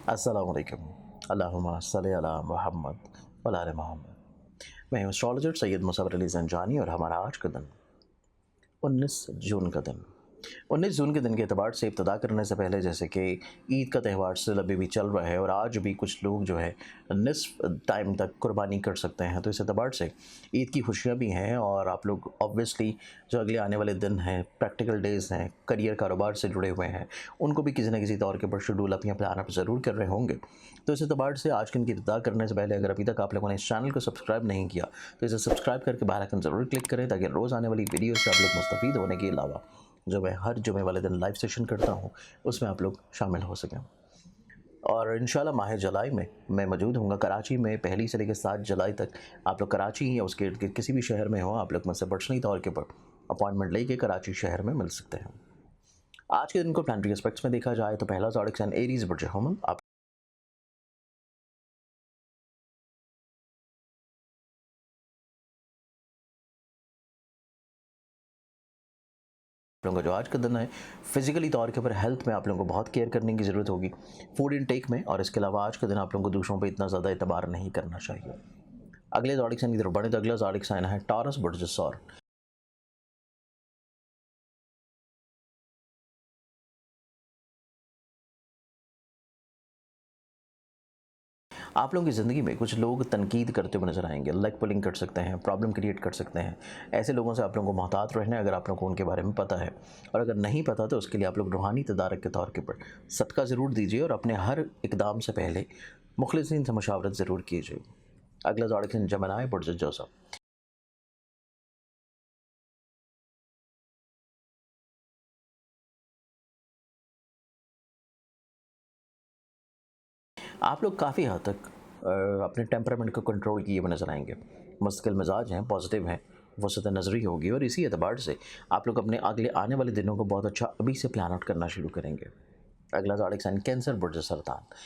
अस्सलाम वालेकुम। अल्लाहुम्मा सल्लि अला मुहम्मद व अला आले मोहम्मद। मैं हूँ एस्ट्रोलॉजर सैयद मुसव्वर अली ज़ंजानी और हमारा आज का दिन 19 जून का दिन। 19 जून के दिन के एतबार से इब्तिदा करने से पहले जैसे कि ईद का त्यौहार स्टिल अभी भी चल रहा है और आज भी कुछ लोग जो है निस्फ़ टाइम तक कुर्बानी कर सकते हैं, तो इस एतबार से ईद की खुशियाँ भी हैं और आप लोग ऑब्वियसली जो अगले आने वाले दिन हैं, प्रैक्टिकल डेज़ हैं, करियर कारोबार से जुड़े हुए हैं, उनको भी किसी न किसी तौर के ऊपर शेड्यूल अपने प्लान अप ज़रूर कर रहे होंगे। तो इस एतबार से आज के दिन की इब्तिदा करने से पहले अगर अभी तक आप लोगों ने इस चैनल को सब्सक्राइब नहीं किया, तो इसे सब्सक्राइब करके बेल आइकन ज़रूर क्लिक करें ताकि रोज़ आने वाली वीडियो से आप लोग मुस्तफ़ीद होने के अलावा जो मैं हर जुमे वाले दिन लाइव सेशन करता हूँ, उसमें आप लोग शामिल हो सकें। और इंशाल्लाह माह जुलाई में मैं मौजूद हूँगा कराची में, पहली से लेकर 7 जुलाई तक। आप लोग कराची या उसके इर्द-गिर्द किसी भी शहर में हो, आप लोग मुझसे पर्सनली तौर के ऊपर अपॉइंटमेंट लेके कराची शहर में मिल सकते हैं। आज के दिन को प्लानेटरी एस्पेक्ट्स में देखा जाए तो पहला ज़ोडिक साइन एरीज़ बुर्ज हुमल आप लोगों का जो आज का दिन है, फिजिकली तौर के ऊपर हेल्थ में आप लोगों को बहुत केयर करने की ज़रूरत होगी, फूड इनटेक में, और इसके अलावा आज के दिन आप लोगों को दूसरों पे इतना ज़्यादा एतबार नहीं करना चाहिए। अगले ज़ोडिक साइन की तरफ बढ़े तो अगला ज़ोडिक साइन है टॉरस बुर्ज सौर। आप लोगों की ज़िंदगी में कुछ लोग तनकीद करते हुए नज़र आएंगे, लेग पुलिंग कर सकते हैं, प्रॉब्लम क्रिएट कर सकते हैं। ऐसे लोगों से आप लोगों को मोहतात रहना है अगर आप लोगों को उनके बारे में पता है, और अगर नहीं पता तो उसके लिए आप लोग रूहानी तदारक के तौर के ऊपर सदका ज़रूर दीजिए और अपने हर इकदाम से पहले मुखलिसीन से मशावरत ज़रूर कीजिए। अगला ज़ोडिक साइन जमनाई बुर्ज जोसेफ। आप लोग काफ़ी हद तक अपने टेम्परामेंट को कंट्रोल किए हुए नज़र आएंगे, मुस्तकिल मिजाज हैं, पॉजिटिव हैं, वसत नज़री होगी, और इसी एतबार से आप लोग अपने अगले आने वाले दिनों को बहुत अच्छा अभी से प्लान आउट करना शुरू करेंगे। अगला ज़ोडिक साइन कैंसर बुर्ज सरतान।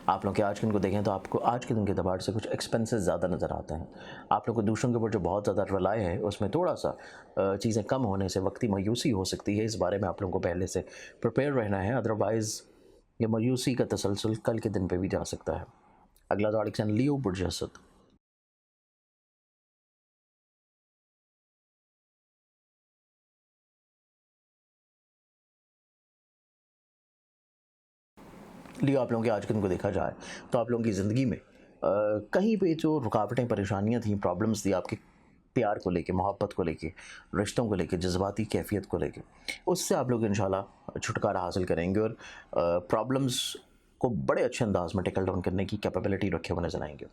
आप लोग के आज के दिन को देखें तो आपको आज के दिन के एतबार से कुछ एक्सपेंसेस ज़्यादा नज़र आते हैं। आप लोग को दूसरों के ऊपर जो बहुत ज़्यादा रिलाय है उसमें थोड़ा सा चीज़ें कम होने से वक्ती मायूसी हो सकती है, इस बारे में आप लोगों को पहले से प्रिपेयर रहना है, अदरवाइज़ ये मायूसी का तसलसल कल के दिन पे भी जा सकता है। अगला ज़ोडिक साइन लियो बुर्ज असद। लियो आप लोगों के आज के दिन को देखा जाए तो आप लोगों की ज़िंदगी में कहीं पे जो रुकावटें, परेशानियाँ थी, प्रॉब्लम्स थी आपके प्यार को लेके, मोहब्बत को लेके, रिश्तों को लेके, जज़्बाती कैफ़ियत को लेके, उससे आप लोग इंशाल्लाह छुटकारा हासिल करेंगे और प्रॉब्लम्स को बड़े अच्छे अंदाज़ में टैकल डाउन करने की कैपेबिलिटी रखे हुए नज़र आएँगे।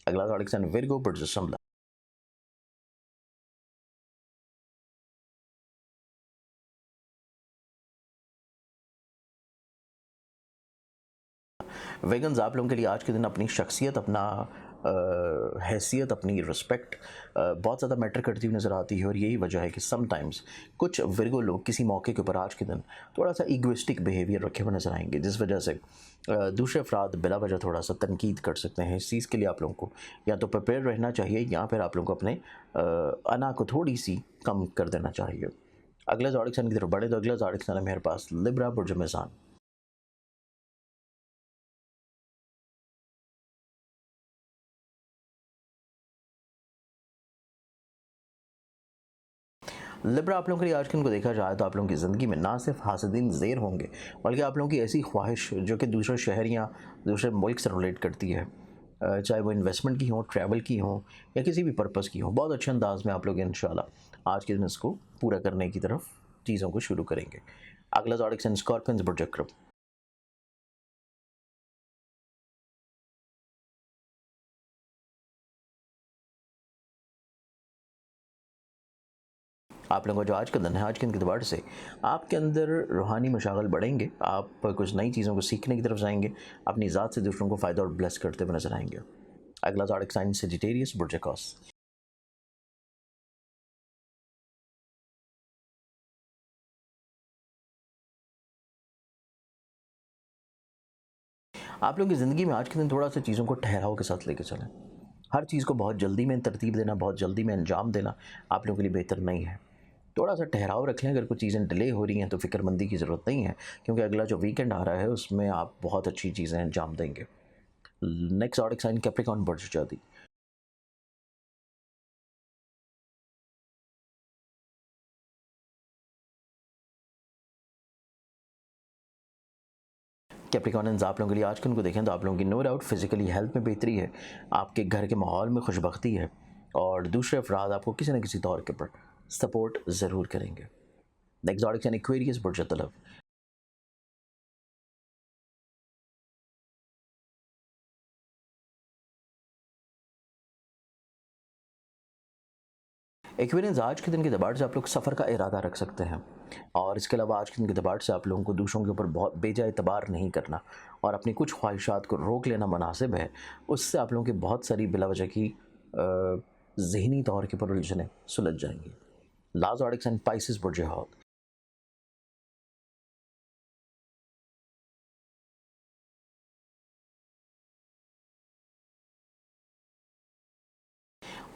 अगला ज़ोडिक साइन विर्गो बुर्ज शिमला। वेगन्स आप लोगों के लिए आज के दिन अपनी शख्सियत, अपना हैसियत, अपनी रिस्पेक्ट बहुत ज़्यादा मैटर करती हुई नज़र आती है, और यही वजह है कि समटाइम्स कुछ विर्गो लोग किसी मौके के ऊपर आज के दिन थोड़ा सा ईगोइस्टिक बिहेवियर रखे हुए नज़र आएंगे, जिस वजह से दूसरे अफराद बिला वजह थोड़ा सा तनकीद कर सकते हैं। इस चीज़ के लिए आप लोगों को या तो प्रिपेयर रहना चाहिए या फिर आप लोगों को अपने अना को थोड़ी सी कम कर देना चाहिए। अगले ज़ोडिक साइन की तरफ बढ़े तो अगला ज़ोडिक साइन है मेरे पास लिब्रा बुर्ज मेज़ान। लिब्रा आप लोगों के लिए आज के दिन को देखा जाए तो आप लोगों की ज़िंदगी में ना सिर्फ हासिदीन ज़ेर होंगे, बल्कि आप लोगों की ऐसी ख्वाहिश जो कि दूसरे शहर या दूसरे मुल्क से रिलेट करती है, चाहे वो इन्वेस्टमेंट की हो, ट्रैवल की हो, या किसी भी पर्पज़ की हो, बहुत अच्छे अंदाज में आप लोग इंशाल्लाह आज के दिन इसको पूरा करने की तरफ चीज़ों को शुरू करेंगे। अगला ज़ोडिक साइन स्कॉर्पियंस बुर्ज अक़रब। आप लोगों का जो आज का दिन है, आज के दिन के एतबार से आपके अंदर रूहानी मशागल बढ़ेंगे, आप कुछ नई चीज़ों को सीखने की तरफ जाएंगे, अपनी ज़ात से दूसरों को फ़ायदा और ब्लेस करते हुए नजर आएंगे। अगला ज़ोडिक साइन सेजिटेरियस बुर्ज अक़ौस। आप लोगों की ज़िंदगी में आज के दिन थोड़ा सा चीज़ों को ठहराव के साथ लेके चलें। हर चीज़ को बहुत जल्दी में तरतीब देना, बहुत जल्दी में अंजाम देना आप लोगों के लिए बेहतर नहीं है। थोड़ा-सा ठहराव रख लें, अगर कुछ चीज़ें डिले हो रही हैं तो फ़िक्रमंदी की ज़रूरत नहीं है, क्योंकि अगला जो वीकेंड आ रहा है उसमें आप बहुत अच्छी चीज़ें अंजाम देंगे। नेक्स्ट ज़ोडिएक साइन कैप्रिकॉर्न बर्ज जाती। कैप्रिकॉर्नियंस आप लोगों के लिए आज के उनको देखें तो आप लोगों की नो डाउट फिजिकली हेल्थ में बेहतरी है, आपके घर के माहौल में खुशबख्ती है और दूसरे अफराद आपको किसी न किसी तौर के ऊपर सपोर्ट ज़रूर करेंगे। नेक्स्ट ज़ोडिएक साइन एक्वेरियस बुर्ज तलब। एक्वेरियंस आज के दिन के दबाव से आप लोग सफ़र का इरादा रख सकते हैं और इसके अलावा आज के दिन के दबाव से आप लोगों को दूसरों के ऊपर बहुत बेजा एतबार नहीं करना और अपनी कुछ ख्वाहिशात को रोक लेना मुनासिब है। उससे आप लोगों की बहुत सारी बिलावजह की ज़हनी तौर के ऊपर उलझनें सुलझ जाएंगी। लास्ट ज़ोडिएक साइन पाइसेस बुर्ज हौत।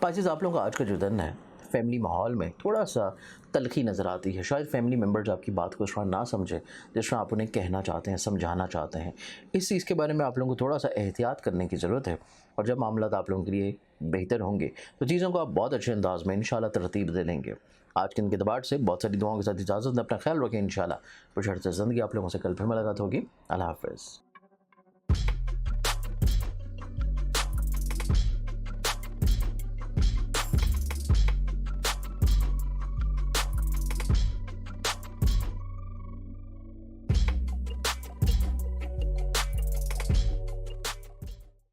पाइसेस आप लोगों का आज का जो दिन है फैमिली माहौल में थोड़ा-सा तल्ख़ी नज़र आती है। शायद फैमिली मेंबर्स आपकी बात को उस तरह ना समझें, जिस तरह आप उन्हें कहना चाहते हैं, समझाना चाहते हैं। इस चीज़ के बारे में आप लोगों को थोड़ा-सा एहतियात करने की ज़रूरत है और जब मामलात आप लोगों के लिए बेहतर होंगे, तो चीज़ों को आप बहुत अच्छे अंदाज़ में इंशाल्लाह तरतीब दे लेंगे। आज के दिन के एतबार से बहुत सारी दुआओं के साथ इजाज़त दें। अपना ख़्याल रखें इंशाल्लाह। बशर्ते ज़िंदगी आप लोगों से कल फिर मुलाकात होगी। अल्लाह हाफ़िज़।